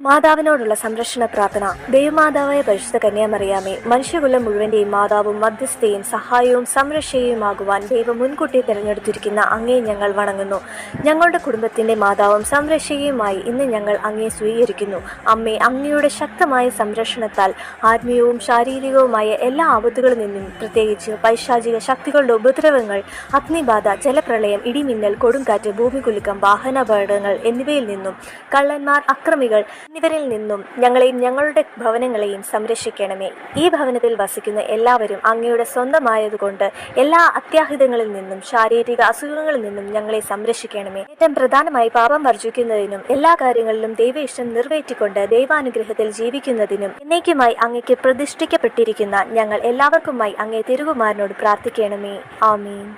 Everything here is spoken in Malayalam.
മാതാവിനോടുള്ള സംരക്ഷണ പ്രാർത്ഥന. ദൈവമാതാവായ പരിശുദ്ധ കന്യാമറിയാമേ, മനുഷ്യകുലം മുഴുവന്റെയും മാതാവും മധ്യസ്ഥയും സഹായവും സംരക്ഷയുമാകുവാൻ ദൈവം മുൻകൂട്ടി തിരഞ്ഞെടുത്തിരിക്കുന്ന അങ്ങേ ഞങ്ങൾ വണങ്ങുന്നു. ഞങ്ങളുടെ കുടുംബത്തിന്റെ മാതാവും സംരക്ഷയുമായി ഇന്ന് ഞങ്ങൾ അങ്ങേ സ്വീകരിക്കുന്നു. അമ്മേ, അങ്ങയുടെ ശക്തമായ സംരക്ഷണത്താൽ ആത്മീയവും ശാരീരികവുമായ എല്ലാ ആപത്തുകളിൽ നിന്നും, പ്രത്യേകിച്ച് പൈശാചിക ശക്തികളുടെ ഉപദ്രവങ്ങൾ, അഗ്നിബാധ, ജലപ്രളയം, ഇടിമിന്നൽ, കൊടുങ്കാറ്റ്, ഭൂമികുലുക്കം, വാഹനാപകടങ്ങൾ എന്നിവയിൽ നിന്നും, കള്ളന്മാർ, അക്രമികൾ എന്നിവരിൽ നിന്നും ഞങ്ങളെയും ഞങ്ങളുടെ ഭവനങ്ങളെയും സംരക്ഷിക്കണമേ. ഈ ഭവനത്തിൽ വസിക്കുന്ന എല്ലാവരും അങ്ങയുടെ സ്വന്തമായതുകൊണ്ട് എല്ലാ അത്യാഹിതങ്ങളിൽ നിന്നും ശാരീരിക അസുഖങ്ങളിൽ നിന്നും ഞങ്ങളെ സംരക്ഷിക്കണമേ. ഏറ്റവും പ്രധാനമായി പാപം വർജിക്കുന്നതിനും എല്ലാ കാര്യങ്ങളിലും ദൈവ ഇഷ്ടം നിറവേറ്റിക്കൊണ്ട് ദൈവാനുഗ്രഹത്തിൽ ജീവിക്കുന്നതിനും എന്നേക്കുമായി അങ്ങയ്ക്ക് പ്രതിഷ്ഠിക്കപ്പെട്ടിരിക്കുന്ന ഞങ്ങൾ എല്ലാവർക്കുമായി അങ്ങേ തിരുകുമാരനോട് പ്രാർത്ഥിക്കണമേ. ആമീൻ.